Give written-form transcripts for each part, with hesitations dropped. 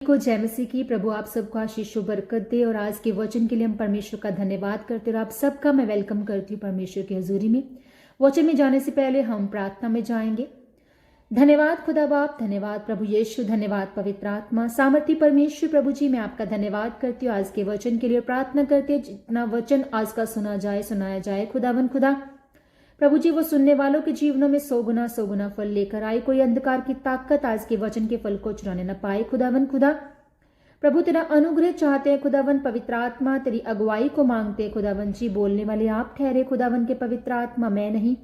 को जय मसीह की। प्रभु आप सबको आशीष व बरकत दे। और आज के वचन के लिए हम परमेश्वर का धन्यवाद करते हैं और आप सबका मैं वेलकम करती हूँ परमेश्वर की हजूरी में। वचन में जाने से पहले हम प्रार्थना में जाएंगे। धन्यवाद खुदा बाप, धन्यवाद प्रभु यीशु, धन्यवाद पवित्र आत्मा, सामर्थी परमेश्वर। प्रभु जी मैं आपका धन्यवाद करती हूँ आज के वचन के लिए। प्रार्थना करते हैं जितना वचन आज का सुनाया जाए खुदावन खुदा प्रभु जी वो सुनने वालों के जीवनों में सौ गुना फल लेकर आए। कोई अंधकार की ताकत आज के वचन के फल को चुराने न पाए खुदावन खुदा। प्रभु तेरा अनुग्रह चाहते हैं खुदावन, पवित्र आत्मा तेरी अगुवाई को मांगते हैं खुदावन जी। बोलने वाले आप ठहरे खुदावन के पवित्र आत्मा, मैं नहीं।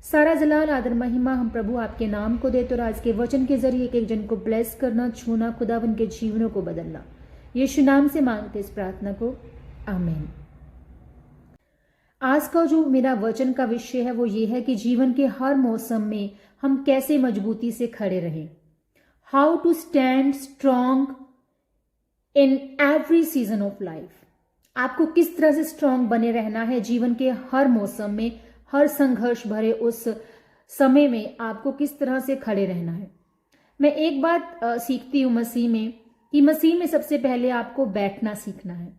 सारा जलाल आदर महिमा हम प्रभु आपके नाम को देते और आज के वचन के जरिए एक एक जन को ब्लेस करना, छूना, खुदावन के जीवनों को बदलना। यीशु नाम से मांगते इस प्रार्थना को, आमीन। आज का जो मेरा वचन का विषय है वो ये है कि जीवन के हर मौसम में हम कैसे मजबूती से खड़े रहें। How to stand strong in every season of life. आपको किस तरह से स्ट्रांग बने रहना है जीवन के हर मौसम में, हर संघर्ष भरे उस समय में आपको किस तरह से खड़े रहना है। मैं एक बात सीखती हूँ मसीह में कि मसीह में सबसे पहले आपको बैठना सीखना है,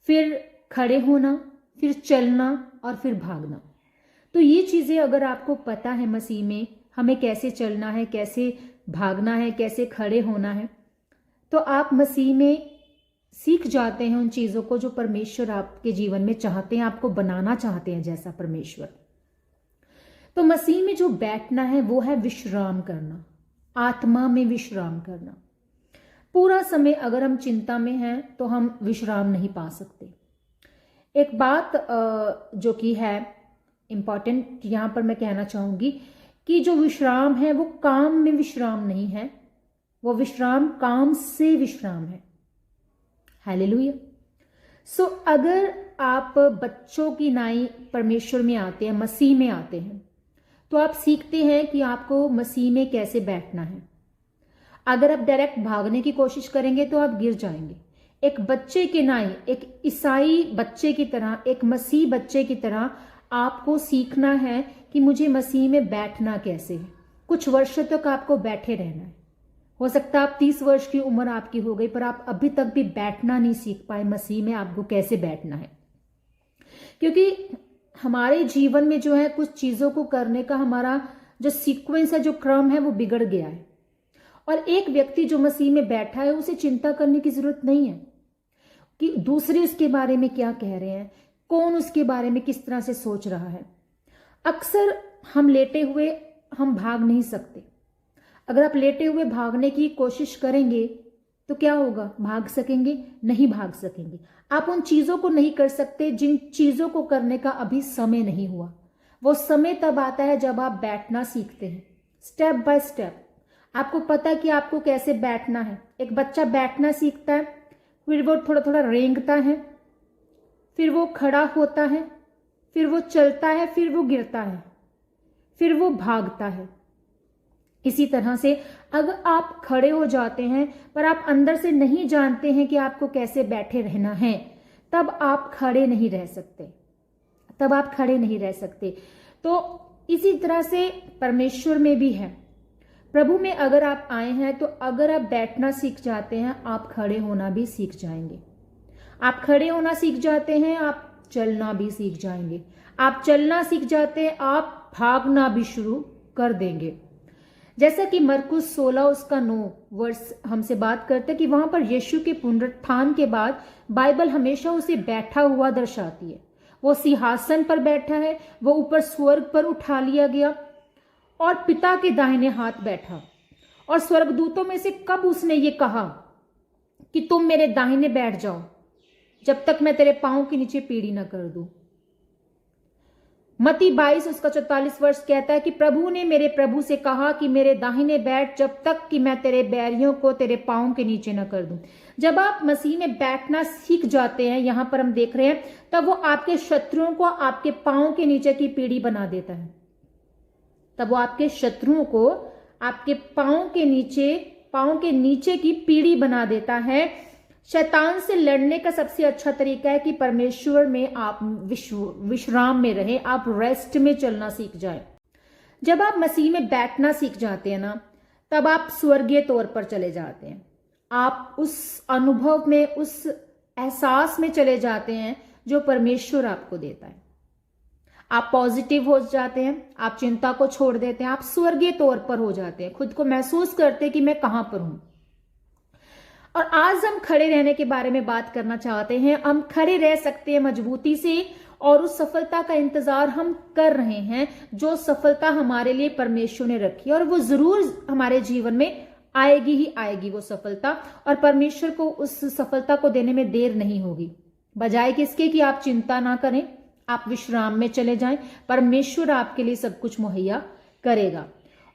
फिर खड़े होना, फिर चलना और फिर भागना। तो ये चीजें अगर आपको पता है मसीह में हमें कैसे चलना है, कैसे भागना है, कैसे खड़े होना है, तो आप मसीह में सीख जाते हैं उन चीजों को जो परमेश्वर आपके जीवन में चाहते हैं, आपको बनाना चाहते हैं जैसा परमेश्वर। तो मसीह में जो बैठना है वो है विश्राम करना, आत्मा में विश्राम करना। पूरा समय अगर हम चिंता में हैं तो हम विश्राम नहीं पा सकते। एक बात जो कि है इम्पॉर्टेंट यहाँ पर मैं कहना चाहूंगी कि जो विश्राम है वो काम में विश्राम नहीं है, वो विश्राम काम से विश्राम है। हालेलुया। सो अगर आप बच्चों की नाई परमेश्वर में आते हैं, मसीह में आते हैं, तो आप सीखते हैं कि आपको मसीह में कैसे बैठना है। अगर आप डायरेक्ट भागने की कोशिश करेंगे तो आप गिर जाएंगे। एक बच्चे के नाई, एक ईसाई बच्चे की तरह, एक मसीह बच्चे की तरह आपको सीखना है कि मुझे मसीह में बैठना कैसे है। कुछ वर्षों तक आपको बैठे रहना है। हो सकता है आप 30 वर्ष की उम्र आपकी हो गई पर आप अभी तक भी बैठना नहीं सीख पाए मसीह में, आपको कैसे बैठना है। क्योंकि हमारे जीवन में जो है कुछ चीजों को करने का हमारा जो सीक्वेंस है, जो क्रम है, वो बिगड़ गया है। और एक व्यक्ति जो मसीह में बैठा है उसे चिंता करने की जरूरत नहीं है कि दूसरे उसके बारे में क्या कह रहे हैं, कौन उसके बारे में किस तरह से सोच रहा है। अक्सर हम लेटे हुए हम भाग नहीं सकते। अगर आप लेटे हुए भागने की कोशिश करेंगे तो क्या होगा? भाग सकेंगे? नहीं भाग सकेंगे। आप उन चीजों को नहीं कर सकते जिन चीजों को करने का अभी समय नहीं हुआ। वो समय तब आता है जब आप बैठना सीखते हैं, स्टेप बाय स्टेप। आपको पता है कि आपको कैसे बैठना है। एक बच्चा बैठना सीखता है, फिर वो थोड़ा थोड़ा रेंगता है, फिर वो खड़ा होता है, फिर वो चलता है, फिर वो गिरता है, फिर वो भागता है। इसी तरह से अगर आप खड़े हो जाते हैं पर आप अंदर से नहीं जानते हैं कि आपको कैसे बैठे रहना है, तब आप खड़े नहीं रह सकते, तब आप खड़े नहीं रह सकते। तो इसी तरह से परमेश्वर में भी है। प्रभु में अगर आप आए हैं तो अगर आप बैठना सीख जाते हैं, आप खड़े होना भी सीख जाएंगे। आप खड़े होना सीख जाते हैं, आप चलना भी सीख जाएंगे। आप चलना सीख जाते हैं, आप भागना भी शुरू कर देंगे। जैसा कि मरकुस 16 उसका 9 वर्ष हमसे बात करते हैं कि वहां पर यीशु के पुनरुत्थान के बाद बाइबल हमेशा उसे बैठा हुआ दर्शाती है। वो सिंहासन पर बैठा है, वो ऊपर स्वर्ग पर उठा लिया गया और पिता के दाहिने हाथ बैठा। और स्वर्गदूतों में से कब उसने ये कहा कि तुम मेरे दाहिने बैठ जाओ जब तक मैं तेरे पांव के नीचे पीढ़ी न कर दूं। मत्ती 22 उसका 44 वर्ष कहता है कि प्रभु ने मेरे प्रभु से कहा कि मेरे दाहिने बैठ जब तक कि मैं तेरे बैरियों को तेरे पांव के नीचे न कर दूं। जब आप मसीह में बैठना सीख जाते हैं, यहां पर हम देख रहे हैं, तब वो आपके शत्रुओं को आपके पांव के नीचे की पीढ़ी बना देता है। तब वो आपके शत्रुओं को आपके पांव के नीचे की पीढ़ी बना देता है। शैतान से लड़ने का सबसे अच्छा तरीका है कि परमेश्वर में आप विश्राम में रहें, आप रेस्ट में चलना सीख जाएं। जब आप मसीह में बैठना सीख जाते हैं ना, तब आप स्वर्गीय तौर पर चले जाते हैं। आप उस अनुभव में, उस एहसास में चले जाते हैं जो परमेश्वर आपको देता है। आप पॉजिटिव हो जाते हैं, आप चिंता को छोड़ देते हैं, आप स्वर्गीय तौर पर हो जाते हैं, खुद को महसूस करते हैं कि मैं कहां पर हूं। और आज हम खड़े रहने के बारे में बात करना चाहते हैं। हम खड़े रह सकते हैं मजबूती से, और उस सफलता का इंतजार हम कर रहे हैं जो सफलता हमारे लिए परमेश्वर ने रखी है, और वो जरूर हमारे जीवन में आएगी ही आएगी वो सफलता, और परमेश्वर को उस सफलता को देने में देर नहीं होगी। बजाय किसके कि आप चिंता ना करें, आप विश्राम में चले जाएं, परमेश्वर आपके लिए सब कुछ मुहैया करेगा।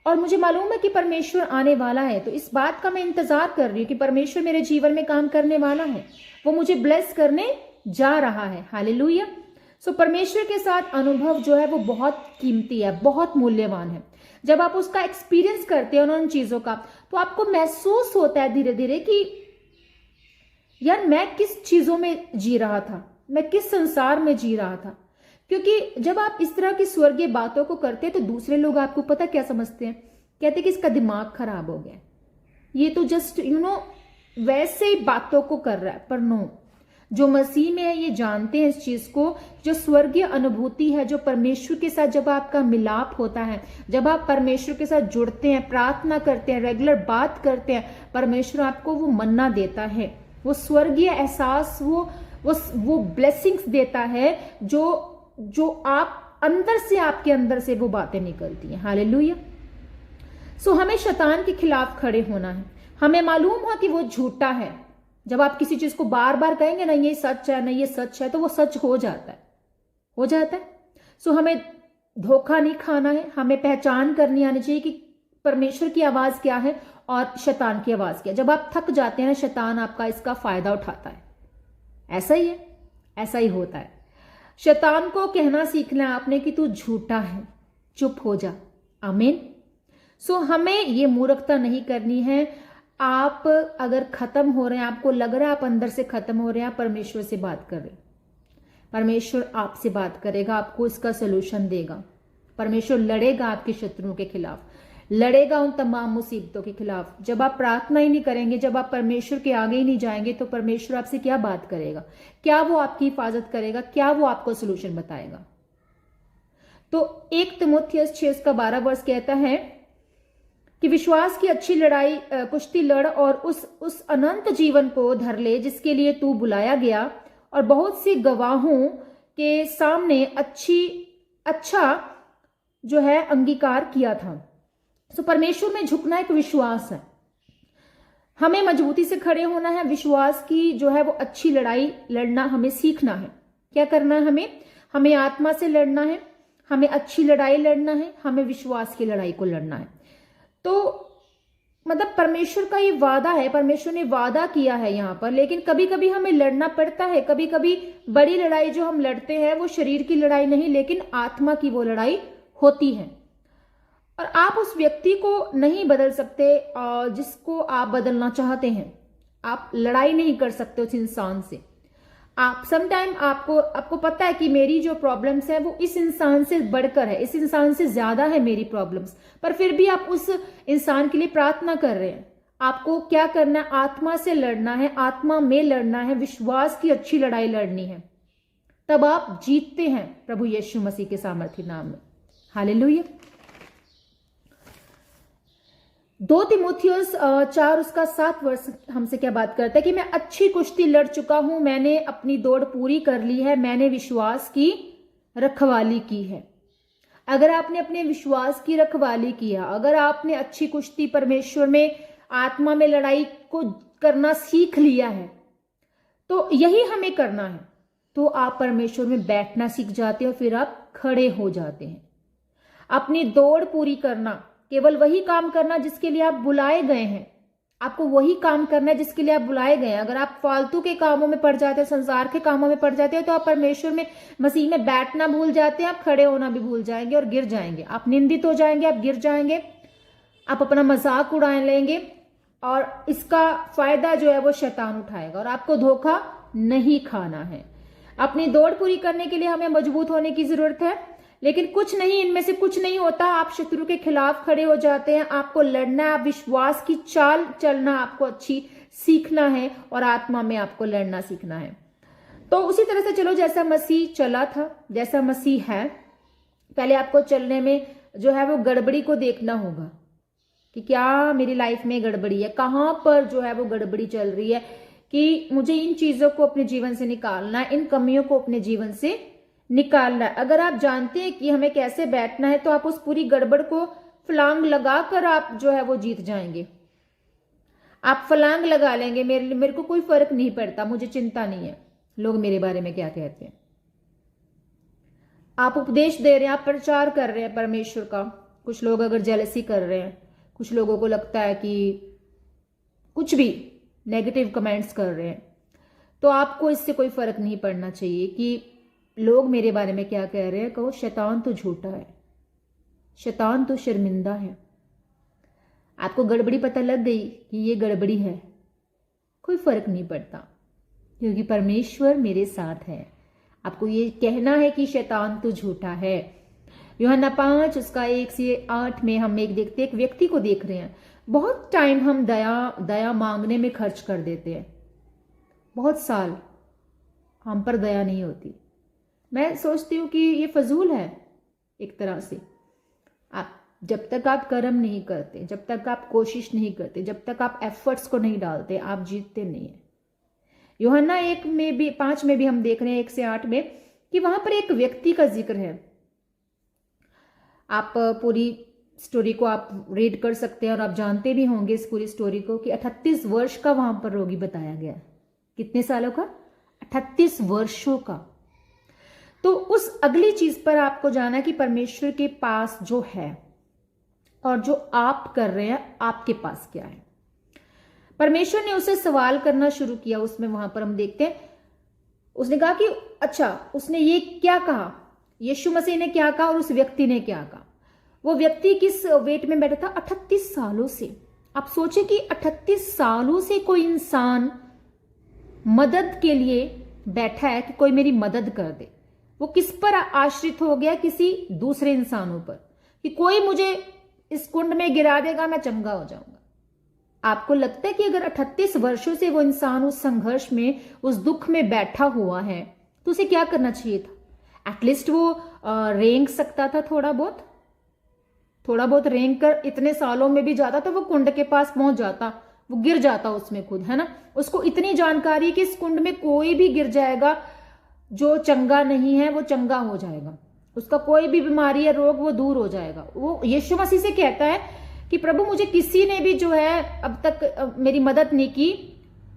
और मुझे मालूम है कि परमेश्वर आने वाला है, तो इस बात का मैं इंतजार कर रही हूं कि परमेश्वर मेरे जीवन में काम करने वाला है, वो मुझे ब्लेस करने जा रहा है। हालेलुया। सो परमेश्वर के साथ अनुभव जो है वो बहुत कीमती है, बहुत मूल्यवान है। जब आप उसका एक्सपीरियंस करते हैं उन चीजों का, तो आपको महसूस होता है धीरे धीरे कि यार मैं किस चीजों में जी रहा था, मैं किस संसार में जी रहा था। क्योंकि जब आप इस तरह की स्वर्गीय बातों को करते हैं तो दूसरे लोग आपको पता क्या समझते हैं, कहते हैं कि इसका दिमाग खराब हो गया, ये तो जस्ट वैसे ही बातों को कर रहा है। पर नो, जो मसीह में है ये जानते हैं इस चीज को, जो स्वर्गीय अनुभूति है, जो परमेश्वर के साथ जब आपका मिलाप होता है, जब आप परमेश्वर के साथ जुड़ते हैं, प्रार्थना करते हैं, रेगुलर बात करते हैं, परमेश्वर आपको वो मन्ना देता है, वो स्वर्गीय एहसास, वो ब्लेसिंग्स देता है जो आप अंदर से, आपके अंदर से वो बातें निकलती हैं। हालेलुया। सो हमें शैतान के खिलाफ खड़े होना है। हमें मालूम हो कि वो झूठा है। जब आप किसी चीज को बार बार कहेंगे ना ये सच है, ना ये सच है, तो वो सच हो जाता है। सो हमें धोखा नहीं खाना है। हमें पहचान करनी आनी चाहिए कि परमेश्वर की आवाज क्या है और शैतान की आवाज क्या है। जब आप थक जाते हैं ना, शैतान आपका इसका फायदा उठाता है। ऐसा ही है, ऐसा ही होता है। शैतान को कहना सीखना है आपने कि तू झूठा है, चुप हो जा। आमीन। सो हमें ये मूर्खता नहीं करनी है। आप अगर खत्म हो रहे हैं, आपको लग रहा है आप अंदर से खत्म हो रहे हैं, आप परमेश्वर से बात कर रहे हैं, परमेश्वर आपसे बात करेगा, आपको इसका सोल्यूशन देगा। परमेश्वर लड़ेगा आपके शत्रुओं के खिलाफ, लड़ेगा उन तमाम मुसीबतों के खिलाफ। जब आप प्रार्थना ही नहीं करेंगे, जब आप परमेश्वर के आगे ही नहीं जाएंगे, तो परमेश्वर आपसे क्या बात करेगा? क्या वो आपकी हिफाजत करेगा? क्या वो आपको सोल्यूशन बताएगा? तो 1 तीमुथियुस 6:12 कहता है कि विश्वास की अच्छी लड़ाई कुश्ती लड़ और उस अनंत जीवन को धर ले जिसके लिए तू बुलाया गया और बहुत सी गवाहों के सामने अच्छा जो है अंगीकार किया था। सो परमेश्वर में झुकना एक विश्वास है। हमें मजबूती से खड़े होना है। विश्वास की जो है वो अच्छी लड़ाई लड़ना हमें सीखना है। क्या करना है? हमें आत्मा से लड़ना है, हमें अच्छी लड़ाई लड़ना है, हमें विश्वास की लड़ाई को लड़ना है। तो मतलब परमेश्वर का ये वादा है, परमेश्वर ने वादा किया है यहाँ पर। लेकिन कभी कभी हमें लड़ना पड़ता है। कभी कभी बड़ी लड़ाई जो हम लड़ते हैं वो शरीर की लड़ाई नहीं, लेकिन आत्मा की वो लड़ाई होती है। और आप उस व्यक्ति को नहीं बदल सकते जिसको आप बदलना चाहते हैं। आप लड़ाई नहीं कर सकते उस इंसान से। आप समटाइम आपको पता है कि मेरी जो प्रॉब्लम्स है वो इस इंसान से बढ़कर है, इस इंसान से ज्यादा है मेरी प्रॉब्लम्स, पर फिर भी आप उस इंसान के लिए प्रार्थना कर रहे हैं। आपको क्या करना है? आत्मा से लड़ना है, आत्मा में लड़ना है, विश्वास की अच्छी लड़ाई लड़नी है। तब आप जीतते हैं प्रभु यीशु मसीह के सामर्थ्य नाम में। हालेलुया। 2 तीमुथियुस 4:7 हमसे क्या बात करता है कि मैं अच्छी कुश्ती लड़ चुका हूं, मैंने अपनी दौड़ पूरी कर ली है, मैंने विश्वास की रखवाली की है। अगर आपने अपने विश्वास की रखवाली किया, अगर आपने अच्छी कुश्ती परमेश्वर में आत्मा में लड़ाई को करना सीख लिया है, तो यही हमें करना है। तो आप परमेश्वर में बैठना सीख जाते हो, फिर आप खड़े हो जाते हैं। अपनी दौड़ पूरी करना, केवल वही काम करना जिसके लिए आप बुलाए गए हैं। आपको वही काम करना है जिसके लिए आप बुलाए गए हैं। अगर आप फालतू के कामों में पड़ जाते हैं, संसार के कामों में पड़ जाते हैं, तो आप परमेश्वर में, मसीह में बैठना भूल जाते हैं, आप खड़े होना भी भूल जाएंगे और गिर जाएंगे। आप निंदित हो जाएंगे, आप गिर जाएंगे, आप अपना मजाक उड़ा लेंगे, और इसका फायदा जो है वो शैतान उठाएगा, और आपको धोखा नहीं खाना है। अपनी दौड़ पूरी करने के लिए हमें मजबूत होने की जरूरत है, लेकिन कुछ नहीं, इनमें से कुछ नहीं होता। आप शत्रु के खिलाफ खड़े हो जाते हैं। आपको लड़ना है, आप विश्वास की चाल चलना आपको अच्छी सीखना है और आत्मा में आपको लड़ना सीखना है। तो उसी तरह से चलो, जैसा मसीह चला था, जैसा मसीह है, पहले आपको चलने में जो है वो गड़बड़ी को देखना होगा कि क्या मेरी लाइफ में गड़बड़ी है, कहाँ पर जो है वो गड़बड़ी चल रही है, कि मुझे इन चीजों को अपने जीवन से निकालना है, इन कमियों को अपने जीवन से निकालना है। अगर आप जानते हैं कि हमें कैसे बैठना है तो आप उस पूरी गड़बड़ को फलांग लगाकर आप जो है वो जीत जाएंगे। आप फलांग लगा लेंगे, मेरे को कोई फर्क नहीं पड़ता, मुझे चिंता नहीं है लोग मेरे बारे में क्या कहते हैं। आप उपदेश दे रहे हैं, आप प्रचार कर रहे हैं परमेश्वर का। कुछ लोग अगर जेलसी कर रहे हैं, कुछ लोगों को लगता है कि कुछ भी नेगेटिव कमेंट्स कर रहे हैं, तो आपको इससे कोई फर्क नहीं पड़ना चाहिए कि लोग मेरे बारे में क्या कह रहे हैं। कहो शैतान तो झूठा है, शैतान तो शर्मिंदा है। आपको गड़बड़ी पता लग गई कि ये गड़बड़ी है, कोई फर्क नहीं पड़ता, क्योंकि परमेश्वर मेरे साथ है। आपको ये कहना है कि शैतान तो झूठा है। यूहन्ना 5 उसका 1 से 8 में हम देखते एक व्यक्ति को देख रहे हैं। बहुत टाइम हम दया मांगने में खर्च कर देते हैं, बहुत साल हम पर दया नहीं होती। मैं सोचती हूँ कि ये फजूल है एक तरह से। आप जब तक आप कर्म नहीं करते, जब तक आप कोशिश नहीं करते, जब तक आप एफर्ट्स को नहीं डालते, आप जीतते नहीं है। यूहन्ना 5 में भी हम देख रहे हैं 1 से 8 में कि वहां पर एक व्यक्ति का जिक्र है। आप पूरी स्टोरी को आप रीड कर सकते हैं और आप जानते भी होंगे इस पूरी स्टोरी को कि 38 वर्ष का वहां पर रोगी बताया गया। कितने सालों का? 38 वर्षों का। तो उस अगली चीज पर आपको जाना कि परमेश्वर के पास जो है और जो आप कर रहे हैं, आपके पास क्या है। परमेश्वर ने उसे सवाल करना शुरू किया। उसमें वहां पर हम देखते हैं, उसने कहा कि अच्छा, उसने ये क्या कहा, यीशु मसीह ने क्या कहा और उस व्यक्ति ने क्या कहा। वो व्यक्ति किस वेट में बैठा था? 38 सालों से। आप सोचे कि 38 सालों से कोई इंसान मदद के लिए बैठा है कि कोई मेरी मदद कर दे। वो किस पर आश्रित हो गया? किसी दूसरे इंसानों पर, कि कोई मुझे इस कुंड में गिरा देगा, मैं चंगा हो जाऊंगा। आपको लगता है कि अगर 38 वर्षों से वो इंसान उस संघर्ष में, उस दुख में बैठा हुआ है, तो उसे क्या करना चाहिए था? एटलीस्ट वो रेंग सकता था, थोड़ा बहुत रेंग कर इतने सालों में भी जाता तो वो कुंड के पास पहुंच जाता, वो गिर जाता उसमें खुद, है ना। उसको इतनी जानकारी कि इस कुंड में कोई भी गिर जाएगा जो चंगा नहीं है, वो चंगा हो जाएगा, उसका कोई भी बीमारी या रोग वो दूर हो जाएगा। वो यीशु मसीह से कहता है कि प्रभु, मुझे किसी ने भी जो है अब तक मेरी मदद नहीं की।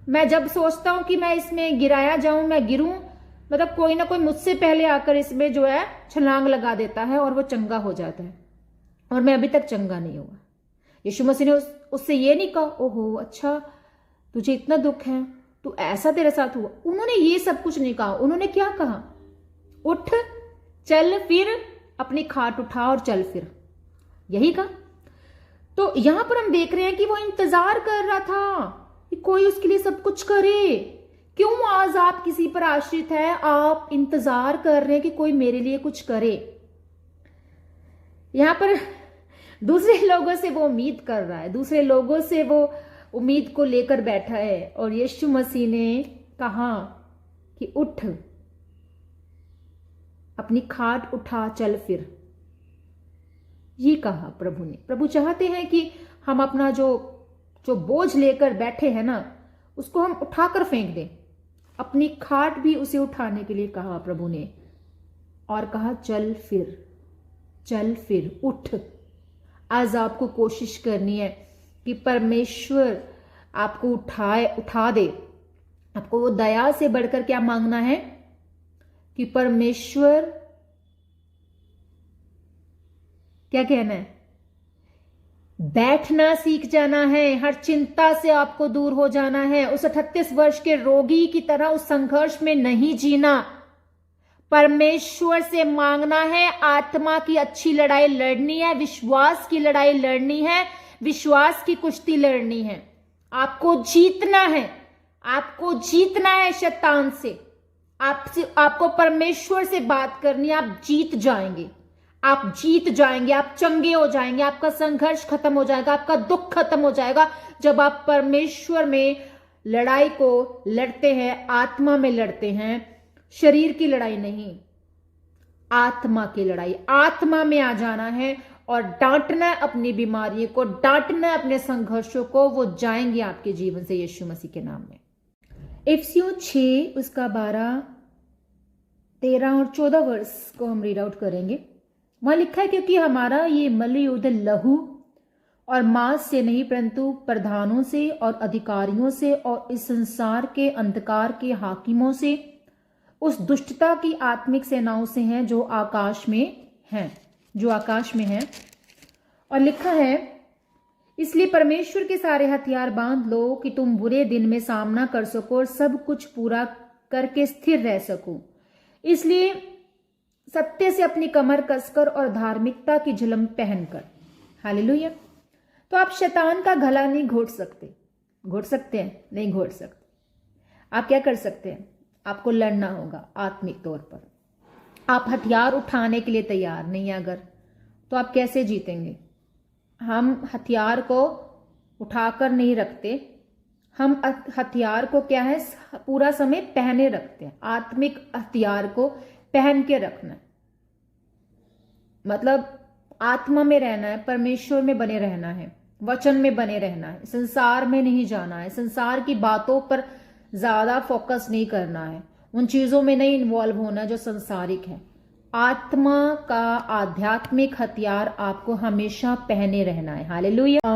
मैं जब सोचता हूं कि मैं इसमें गिराया जाऊं, मैं गिरूं, मतलब कोई ना कोई मुझसे पहले आकर इसमें जो है छलांग लगा देता है और वो चंगा हो जाता है, और मैं अभी तक चंगा नहीं हुआ। यीशु मसीह ने उससे ये नहीं कहा, ओहो अच्छा तुझे इतना दुख है, तू ऐसा तेरे साथ हुआ। उन्होंने ये सब कुछ नहीं कहा। उन्होंने क्या कहा? उठ, चल फिर, अपनी खाट उठा और चल फिर, यही कहा। तो यहां पर हम देख रहे हैं कि वो इंतजार कर रहा था कि कोई उसके लिए सब कुछ करे। क्यों आज आप किसी पर आश्रित है? आप इंतजार कर रहे हैं कि कोई मेरे लिए कुछ करे। यहां पर दूसरे लोगों से वो उम्मीद कर रहा है, दूसरे लोगों से वो उम्मीद को लेकर बैठा है। और यीशु मसीह ने कहा कि उठ, अपनी खाट उठा, चल फिर, ये कहा प्रभु ने। प्रभु चाहते हैं कि हम अपना जो बोझ लेकर बैठे हैं ना, उसको हम उठाकर फेंक दें। अपनी खाट भी उसे उठाने के लिए कहा प्रभु ने, और कहा चल फिर, चल फिर, उठ। आज आपको कोशिश करनी है कि परमेश्वर आपको उठा दे। आपको वो दया से बढ़कर क्या मांगना है? कि परमेश्वर, क्या कहना है? बैठना सीख जाना है, हर चिंता से आपको दूर हो जाना है। उस 38 वर्ष के रोगी की तरह उस संघर्ष में नहीं जीना। परमेश्वर से मांगना है, आत्मा की अच्छी लड़ाई लड़नी है, विश्वास की लड़ाई लड़नी है, विश्वास की कुश्ती लड़नी है। आपको जीतना है, आपको जीतना है शैतान से। आपको परमेश्वर से बात करनी है, आप जीत जाएंगे, आप जीत जाएंगे, आप चंगे हो जाएंगे, आपका संघर्ष खत्म हो जाएगा, आपका दुख खत्म हो जाएगा जब आप परमेश्वर में लड़ाई को लड़ते हैं, आत्मा में लड़ते हैं, शरीर की लड़ाई नहीं, आत्मा की लड़ाई। आत्मा में आ जाना है और डांटना है अपनी बीमारी को, डांटना है अपने संघर्षों को, वो जाएंगे आपके जीवन से यीशु मसीह के नाम में। इफिसियों 6 उसका 12, 13 और 14 वर्ष को हम रीड आउट करेंगे। वहां लिखा है, क्योंकि हमारा ये मल्लयुद्ध लहू और मांस से नहीं परंतु प्रधानों से और अधिकारियों से और इस संसार के अंधकार के हाकिमों से, उस दुष्टता की आत्मिक सेनाओं से हैं जो आकाश में हैं। और लिखा है, इसलिए परमेश्वर के सारे हथियार बांध लो कि तुम बुरे दिन में सामना कर सको और सब कुछ पूरा करके स्थिर रह सको। इसलिए सत्य से अपनी कमर कसकर और धार्मिकता की झिलम पहनकर। हालेलुया। तो आप शैतान का गला नहीं घोट सकते। घोट सकते हैं? नहीं घोट सकते। आप क्या कर सकते हैं? आपको लड़ना होगा आत्मिक तौर पर। आप हथियार उठाने के लिए तैयार नहीं है अगर, तो आप कैसे जीतेंगे? हम हथियार को उठाकर नहीं रखते, हम हथियार को क्या है, पूरा समय पहने रखते हैं। आत्मिक हथियार को पहन के रखना है, मतलब आत्मा में रहना है, परमेश्वर में बने रहना है, वचन में बने रहना है, संसार में नहीं जाना है, संसार की बातों पर ज्यादा फोकस नहीं करना है, उन चीजों में नहीं इन्वॉल्व होना जो संसारिक है। आत्मा का आध्यात्मिक हथियार आपको हमेशा पहने रहना है। हालेलुया।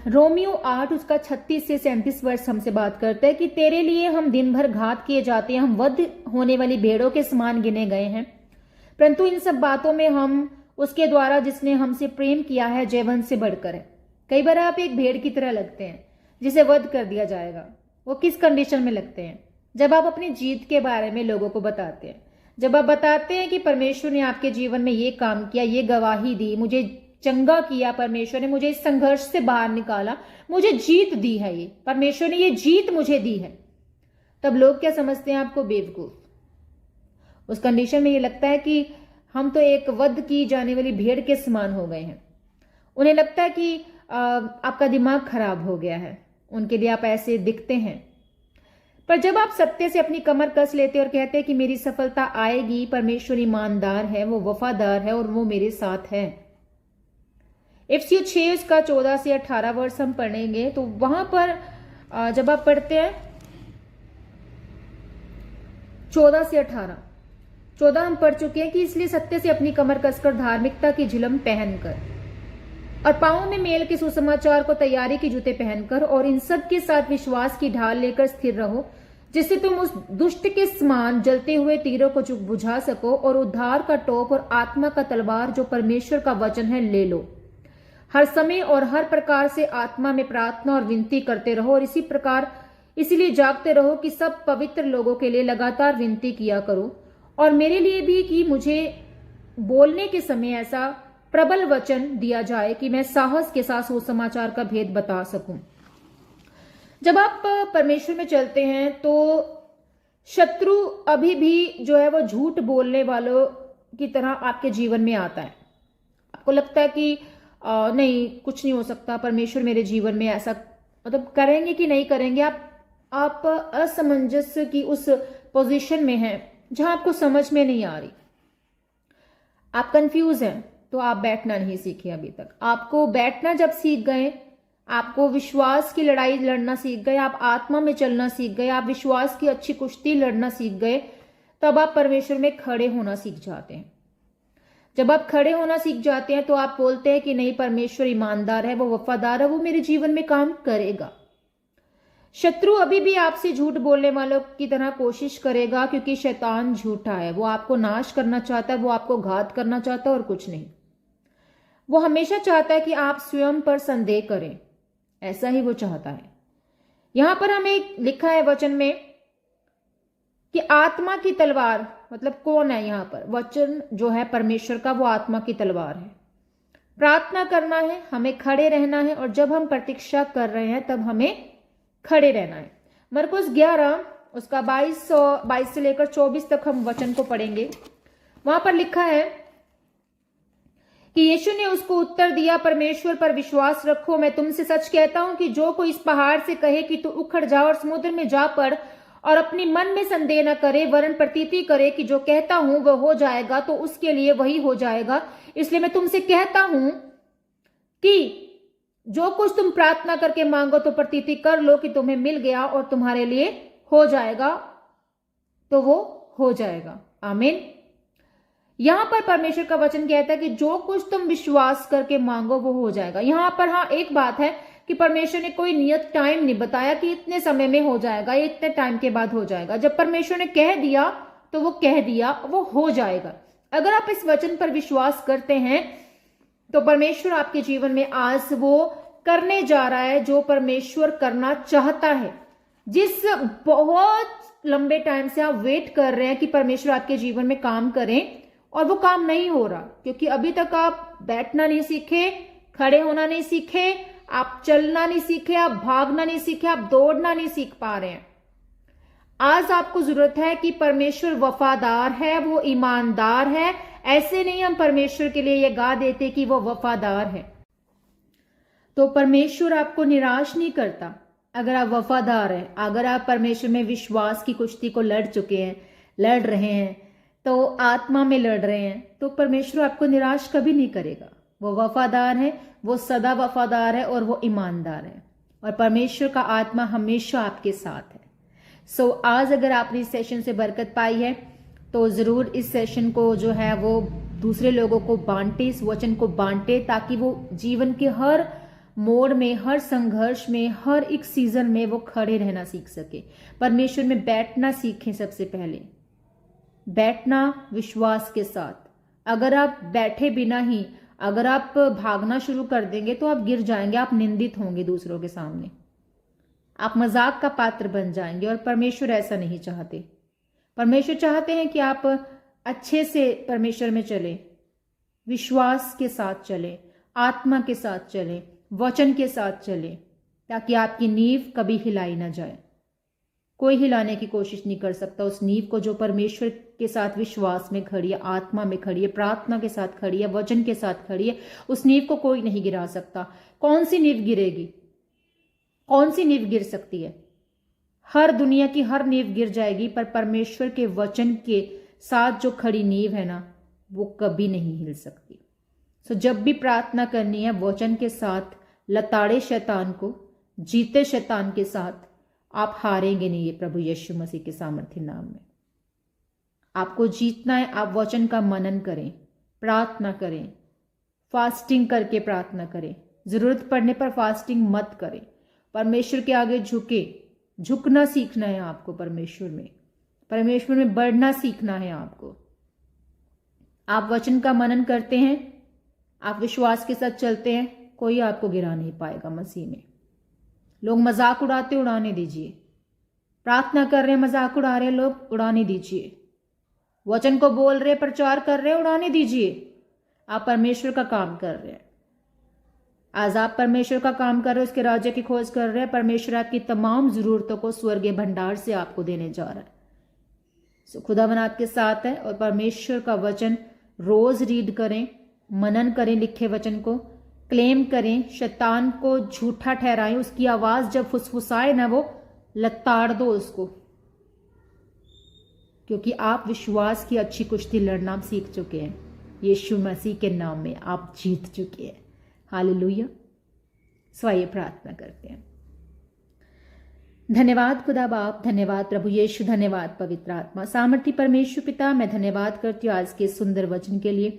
रोमियो 8 उसका 36 से 37 वर्ष हमसे बात करता है कि तेरे लिए हम दिन भर घात किए जाते हैं, हम वध होने वाली भेड़ों के समान गिने गए हैं, परंतु इन सब बातों में हम उसके द्वारा जिसने हमसे प्रेम किया है जयवंत से बढ़कर है। कई बार आप एक भेड़ की तरह लगते हैं जिसे वध कर दिया जाएगा। वो किस कंडीशन में लगते हैं? जब आप अपनी जीत के बारे में लोगों को बताते हैं, जब आप बताते हैं कि परमेश्वर ने आपके जीवन में ये काम किया, ये गवाही दी, मुझे चंगा किया, परमेश्वर ने मुझे इस संघर्ष से बाहर निकाला, मुझे जीत दी है, ये परमेश्वर ने ये जीत मुझे दी है, तब लोग क्या समझते हैं आपको? बेवकूफ। उस कंडीशन में ये लगता है कि हम तो एक वध की जाने वाली भेड़ के समान हो गए हैं। उन्हें लगता है कि आपका दिमाग खराब हो गया है, उनके लिए आप ऐसे दिखते हैं। पर जब आप सत्य से अपनी कमर कस लेते और कहते हैं कि मेरी सफलता आएगी, परमेश्वर ईमानदार है, वो वफादार है और वो मेरे साथ है। इफिसियों 6 उसका 14 से 18 वर्ष हम पढ़ेंगे। तो वहां पर जब आप पढ़ते हैं 14 से 18, 14 हम पढ़ चुके हैं कि इसलिए सत्य से अपनी कमर कसकर धार्मिकता की झिलम पहनकर और पांवों में मेल के सुसमाचार को तैयारी के जूते पहनकर और इन सब के साथ विश्वास की ढाल लेकर स्थिर रहो, जिससे तुम उस दुष्ट के समान जलते हुए तीरों को बुझा सको और उद्धार का टोप और आत्मा का तलवार जो परमेश्वर का वचन है ले लो। हर समय और हर प्रकार से आत्मा में प्रार्थना और विनती करते रहो और इसीलिए जागते रहो कि सब पवित्र लोगों के लिए लगातार विनती किया करो और मेरे लिए भी, कि मुझे बोलने के समय ऐसा प्रबल वचन दिया जाए कि मैं साहस के साथ सुसमाचार का भेद बता सकूं। जब आप परमेश्वर में चलते हैं तो शत्रु अभी भी जो है वो झूठ बोलने वालों की तरह आपके जीवन में आता है। आपको लगता है कि नहीं, कुछ नहीं हो सकता, परमेश्वर मेरे जीवन में ऐसा मतलब करेंगे कि नहीं करेंगे। आप असमंजस की उस पोजीशन में हैं जहां आपको समझ में नहीं आ रही, आप कंफ्यूज हैं। तो आप बैठना नहीं सीखे अभी तक। आपको बैठना जब सीख गए, आपको विश्वास की लड़ाई लड़ना सीख गए, आप आत्मा में चलना सीख गए, आप विश्वास की अच्छी कुश्ती लड़ना सीख गए, तब आप परमेश्वर में खड़े होना सीख जाते हैं। जब आप खड़े होना सीख जाते हैं तो आप बोलते हैं कि नहीं, परमेश्वर ईमानदार है, वो वफादार है, वो मेरे जीवन में काम करेगा। शत्रु अभी भी आपसे झूठ बोलने वालों की तरह कोशिश करेगा, क्योंकि शैतान झूठा है। वो आपको नाश करना चाहता है, वो आपको घात करना चाहता है और कुछ नहीं। वो हमेशा चाहता है कि आप स्वयं पर संदेह करें, ऐसा ही वो चाहता है। यहां पर हमें लिखा है वचन में कि आत्मा की तलवार, मतलब कौन है यहां पर? वचन जो है परमेश्वर का, वो आत्मा की तलवार है। प्रार्थना करना है, हमें खड़े रहना है, और जब हम प्रतीक्षा कर रहे हैं तब हमें खड़े रहना है। मरकुस 11 उसका 22 से लेकर 24 तक हम वचन को पढ़ेंगे। वहां पर लिखा है कि यीशु ने उसको उत्तर दिया, परमेश्वर पर विश्वास रखो, मैं तुमसे सच कहता हूं कि जो कोई इस पहाड़ से कहे कि तू उखड़ जा और समुद्र में जा पड़ और अपनी मन में संदेह न करे वरन प्रतीति करे कि जो कहता हूं वह हो जाएगा, तो उसके लिए वही हो जाएगा। इसलिए मैं तुमसे कहता हूं कि जो कुछ तुम प्रार्थना करके मांगो तो प्रतीति कर लो कि तुम्हें मिल गया और तुम्हारे लिए हो जाएगा, तो वो हो जाएगा। आमीन। यहां पर परमेश्वर का वचन कहता है कि जो कुछ तुम विश्वास करके मांगो वो हो जाएगा। यहां पर हाँ एक बात है कि परमेश्वर ने कोई नियत टाइम नहीं बताया कि इतने समय में हो जाएगा, इतने टाइम के बाद हो जाएगा। जब परमेश्वर ने कह दिया तो वो कह दिया, वो हो जाएगा। अगर आप इस वचन पर विश्वास करते हैं तो परमेश्वर आपके जीवन में आज वो करने जा रहा है जो परमेश्वर करना चाहता है। जिस बहुत लंबे टाइम से आप वेट कर रहे हैं कि परमेश्वर आपके जीवन में काम करें और वो काम नहीं हो रहा, क्योंकि अभी तक आप बैठना नहीं सीखे, खड़े होना नहीं सीखे, आप चलना नहीं सीखे, आप भागना नहीं सीखे, आप दौड़ना नहीं सीख पा रहे हैं। आज आपको जरूरत है कि परमेश्वर वफादार है, वो ईमानदार है। ऐसे नहीं हम परमेश्वर के लिए ये गा देते कि वो वफादार है। तो परमेश्वर आपको निराश नहीं करता अगर आप वफादार हैं। अगर आप परमेश्वर में विश्वास की कुश्ती को लड़ चुके हैं, लड़ रहे हैं, तो आत्मा में लड़ रहे हैं, तो परमेश्वर आपको निराश कभी नहीं करेगा। वो वफादार है, वो सदा वफादार है और वो ईमानदार है, और परमेश्वर का आत्मा हमेशा आपके साथ है। सो आज अगर आपने इस सेशन से बरकत पाई है तो जरूर इस सेशन को जो है वो दूसरे लोगों को बांटे, इस वचन को बांटे, ताकि वो जीवन के हर मोड़ में, हर संघर्ष में, हर एक सीजन में वो खड़े रहना सीख सके। परमेश्वर में बैठना सीखें। सबसे पहले बैठना विश्वास के साथ। अगर आप बैठे बिना ही अगर आप भागना शुरू कर देंगे तो आप गिर जाएंगे, आप निंदित होंगे दूसरों के सामने, आप मजाक का पात्र बन जाएंगे। और परमेश्वर ऐसा नहीं चाहते। परमेश्वर चाहते हैं कि आप अच्छे से परमेश्वर में चले, विश्वास के साथ चले, आत्मा के साथ चले, वचन के साथ चले, ताकि आपकी नींव कभी हिलाई ना जाए। कोई हिलाने की कोशिश नहीं कर सकता उस नींव को जो परमेश्वर के साथ विश्वास में खड़ी है, आत्मा में खड़ी है, प्रार्थना के साथ खड़ी है, वचन के साथ खड़ी है। उस नींव को कोई नहीं गिरा सकता। कौन सी नींव गिरेगी? कौन सी नींव गिर सकती है? हर दुनिया की हर नींव गिर जाएगी, पर परमेश्वर के वचन के साथ जो खड़ी नींव है ना, वो कभी नहीं हिल सकती। सो जब भी प्रार्थना करनी है, वचन के साथ लताड़े शैतान को, जीते शैतान के साथ। आप हारेंगे नहीं ये प्रभु यीशु मसीह के सामर्थ्य नाम में। आपको जीतना है। आप वचन का मनन करें, प्रार्थना करें, फास्टिंग करके प्रार्थना करें। जरूरत पड़ने पर फास्टिंग मत करें। परमेश्वर के आगे झुकना सीखना है आपको। परमेश्वर में बढ़ना सीखना है आपको। आप वचन का मनन करते हैं, आप विश्वास के साथ चलते हैं, कोई आपको गिरा नहीं पाएगा मसीह में। लोग मजाक उड़ाते, उड़ाने दीजिए। प्रार्थना कर रहे हैं, मजाक उड़ा रहे लोग, उड़ाने दीजिए। वचन को बोल रहे, प्रचार कर रहे, उड़ाने दीजिए। आप परमेश्वर का काम कर रहे हैं। आज आप परमेश्वर का काम कर रहे हैं, उसके राज्य की खोज कर रहे हैं। परमेश्वर आपकी तमाम जरूरतों को स्वर्गीय भंडार से आपको देने जा रहा है। सो खुदावन आपके साथ है। और परमेश्वर का वचन रोज रीड करें, मनन करें, लिखे वचन को क्लेम करें, शैतान को झूठा ठहराएं। उसकी आवाज जब फुसफुसाए ना, वो लताड़ दो उसको, क्योंकि आप विश्वास की अच्छी कुश्ती लड़ना सीख चुके हैं। यीशु मसीह के नाम में आप जीत चुके हैं। हालेलुया। स्वाय प्रार्थना करते हैं। धन्यवाद खुदा बाप, धन्यवाद प्रभु यीशु, धन्यवाद पवित्र आत्मा, सामर्थी परमेश्वर पिता। मैं धन्यवाद करती हूँ आज के सुंदर वचन के लिए।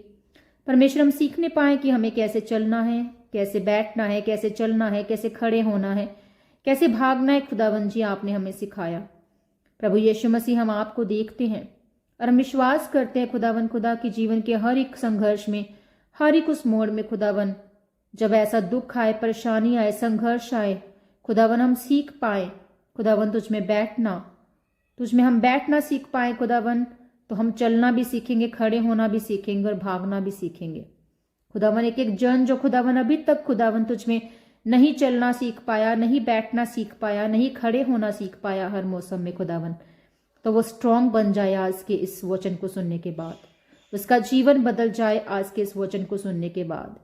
परमेश्वर हम सीखने पाए कि हमें कैसे चलना है, कैसे बैठना है, कैसे चलना है, कैसे खड़े होना है, कैसे भागना है। खुदावन जी आपने हमें सिखाया। प्रभु यीशु मसीह हम आपको देखते हैं और हम विश्वास करते हैं खुदावन खुदा की जीवन के हर एक संघर्ष में, हर एक उस मोड़ में खुदावन, जब ऐसा दुख आए, परेशानी आए, संघर्ष आए, खुदावन हम सीख पाए खुदावन तुझ में बैठना, तुझ में हम बैठना सीख पाए खुदावन, तो हम चलना भी सीखेंगे, खड़े होना भी सीखेंगे और भागना भी सीखेंगे। खुदावन एक एक जन जो खुदावन अभी तक खुदावन तुझ में नहीं चलना सीख पाया, नहीं बैठना सीख पाया, नहीं खड़े होना सीख पाया हर मौसम में खुदावन, तो वो स्ट्रांग बन जाए आज के इस वचन को सुनने के बाद। उसका जीवन बदल जाए आज के इस वचन को सुनने के बाद।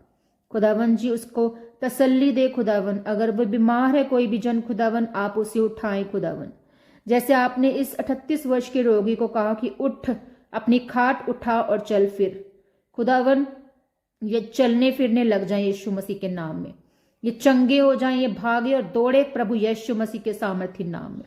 खुदावन जी उसको तसल्ली दे खुदावन। अगर वो बीमार है कोई भी जन खुदावन, आप उसे उठाएं खुदावन। जैसे आपने इस 38 वर्ष के रोगी को कहा कि उठ, अपनी खाट उठा और चल फिर। खुदावन ये चलने फिरने लग जाएं यीशु मसीह के नाम में। ये चंगे हो जाएं, ये भागे और दौड़े प्रभु यीशु मसीह के सामर्थी नाम में।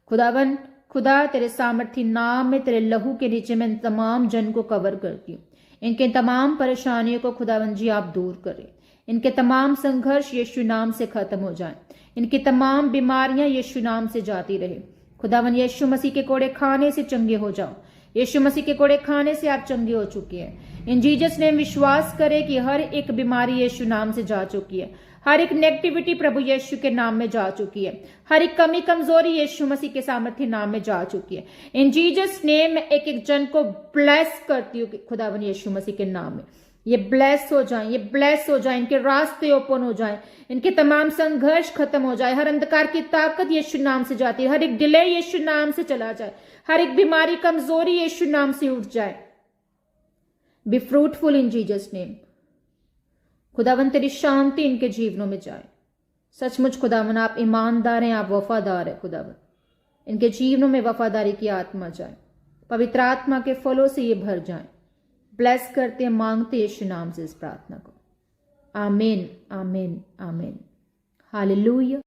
खुदावन खुदा तेरे सामर्थी नाम में, तेरे लहू के नीचे मैं तमाम जन को कवर करती हूँ। इनके तमाम परेशानियों को खुदावन जी आप दूर करें। इनके तमाम संघर्ष यीशु नाम से खत्म हो जाएं। इनकी तमाम बीमारियां यीशु नाम से जाती रहे। खुदावन यीशु मसीह के कोड़े खाने से चंगे हो जाओ। यीशु मसीह के कोड़े खाने से आप चंगे हो चुके हैं। इन जीसस ने विश्वास करे कि हर एक बीमारी यीशु नाम से जा चुकी है। हर एक नेगेटिविटी प्रभु यीशु के नाम में जा चुकी है। हर एक कमी कमजोरी यीशु मसीह के सामर्थ्य नाम में जा चुकी है। इन जीसस ने मैं एक एक जन को ब्लेस करती हूँ खुदावन यीशु मसीह के नाम में। ये ब्लेस हो जाएं, ये ब्लेस हो जाएं, इनके रास्ते ओपन हो जाएं, इनके तमाम संघर्ष खत्म हो जाए। हर अंधकार की ताकत यीशु नाम से जाती है। हर एक डिले यीशु नाम से चला जाए। हर एक बीमारी कमजोरी यीशु नाम से उठ जाए। Be fruitful in Jesus name. खुदावन तेरी शांति इनके जीवनों में जाए। सचमुच खुदावन आप ईमानदार हैं, आप वफादार है खुदावन। इनके जीवनों में वफादारी की आत्मा जाए। पवित्र आत्मा के फलों से ये भर जाए। ब्लेस करते हैं, मांगते यीशु नाम से इस प्रार्थना को। आमीन, आमीन, आमीन। हालेलुया।